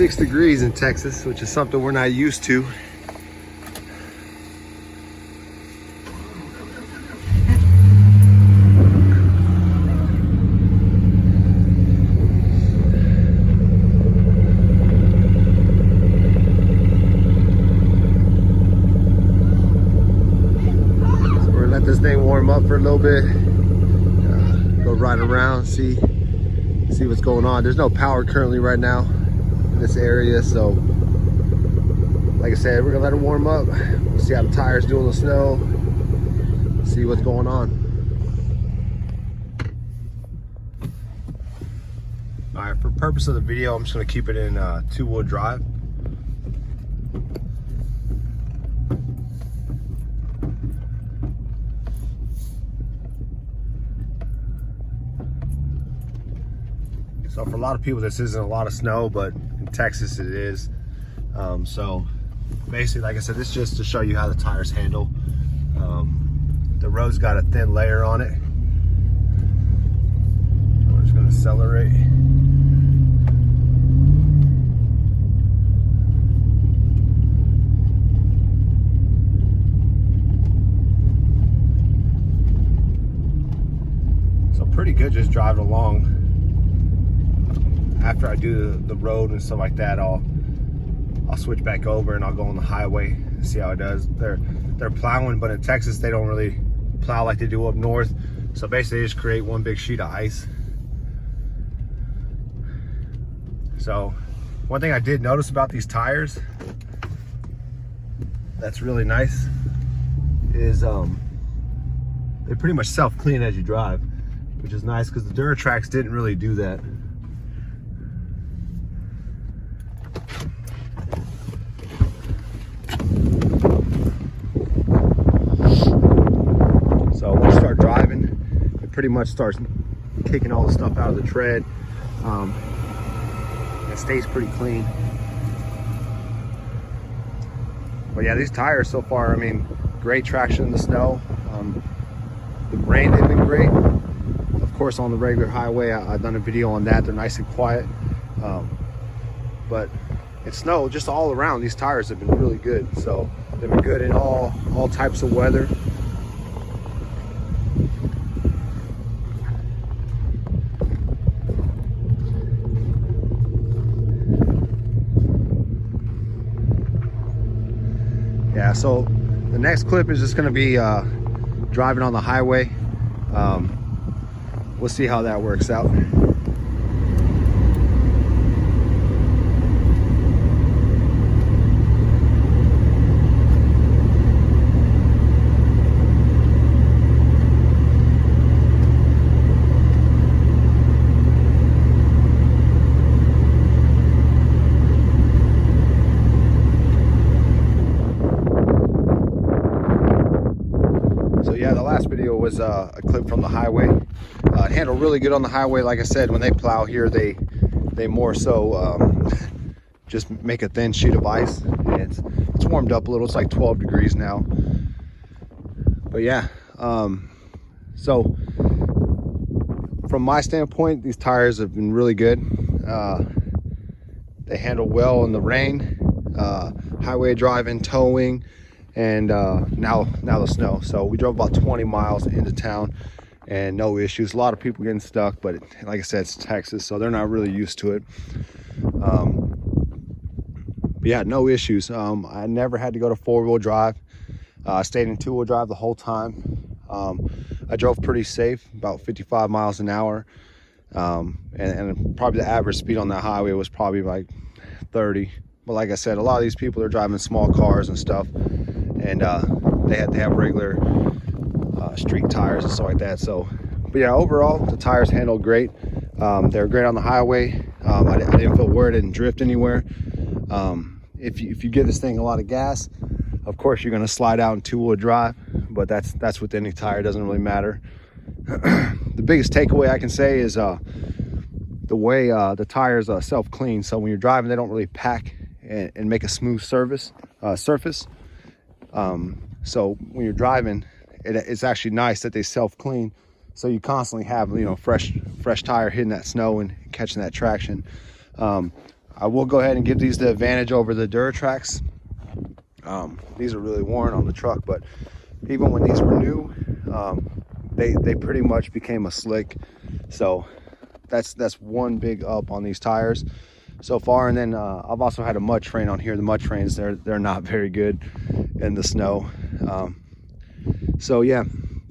96 degrees in Texas, which is something we're not used to. So we're gonna let this thing warm up for a little bit. Go right around, see what's going on. There's no power currently right now in this area, so like I said, we're gonna let it warm up. We'll see how the tires do in the snow, see what's going on. All right, for purpose of the video, I'm just gonna keep it in two-wheel drive. So for a lot of people, this isn't a lot of snow, but in Texas it is. So basically, like I said, this is just to show you how the tires handle. The road's got a thin layer on it. We're just gonna accelerate. So pretty good just driving along. After I do the road and stuff like that, I'll switch back over and I'll go on the highway and see how it does. They're plowing, but in Texas they don't really plow like they do up north. So basically they just create one big sheet of ice. So one thing I did notice about these tires that's really nice is they pretty much self-clean as you drive, which is nice because the Duratrax didn't really do that. So when you start driving, it pretty much starts kicking all the stuff out of the tread. It stays pretty clean. But yeah, these tires so far, I mean, great traction in the snow. The rain, they've been great. Of course, on the regular highway, I've done a video on that. They're nice and quiet. But it snowed just all around. These tires have been really good. So they've been good in all types of weather. Yeah, so the next clip is just going to be driving on the highway. We'll see how that works out. Yeah, the last video was a clip from the highway. It handled really good on the highway. Like I said, when they plow here, they more so just make a thin sheet of ice. And it's warmed up a little. It's like 12 degrees now. But yeah, so from my standpoint, these tires have been really good. They handle well in the rain, highway driving, towing, and now the snow. So we drove about 20 miles into town and no issues. A lot of people getting stuck, but like I said, it's Texas, so they're not really used to it. But yeah, no issues. I never had to go to four-wheel drive. I stayed in two-wheel drive the whole time. I drove pretty safe, about 55 miles an hour. And probably the average speed on that highway was probably like 30. But like I said, a lot of these people are driving small cars and stuff, and they have regular street tires and stuff like that. So, but yeah, overall the tires handled great. They're great on the highway. I didn't feel worried, I didn't drift anywhere. If you give this thing a lot of gas, of course you're going to slide out in two-wheel drive, but that's with any tire. It doesn't really matter. The biggest takeaway I can say is the way the tires self-clean. So when you're driving, they don't really pack and make a smooth surface. So when you're driving, it's actually nice that they self-clean. So you constantly have, fresh tire hitting that snow and catching that traction. I will go ahead and give these the advantage over the Duratrax. These are really worn on the truck, but even when these were new, they pretty much became a slick. So that's one big up on these tires so far. And then I've also had a mud train on here. The mud trains, they're not very good in the snow. So yeah,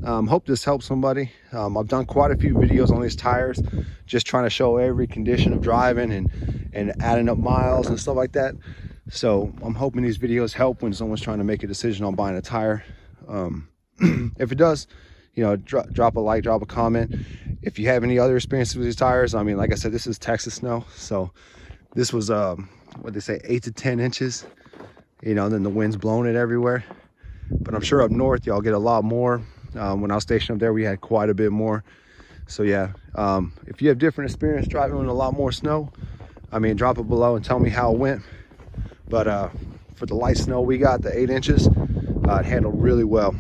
hope this helps somebody. I've done quite a few videos on these tires, just trying to show every condition of driving and adding up miles and stuff like that. So I'm hoping these videos help when someone's trying to make a decision on buying a tire. If it does, you know, drop a like, drop a comment. If you have any other experiences with these tires, I mean, like I said, this is Texas snow, so this was what they say, 8 to 10 inches, you know, and then the wind's blowing it everywhere. But I'm sure up north y'all get a lot more. When I was stationed up there, we had quite a bit more. So yeah, if you have different experience driving with a lot more snow, I mean, drop it below and tell me how it went. But for the light snow we got, the 8 inches, it handled really well.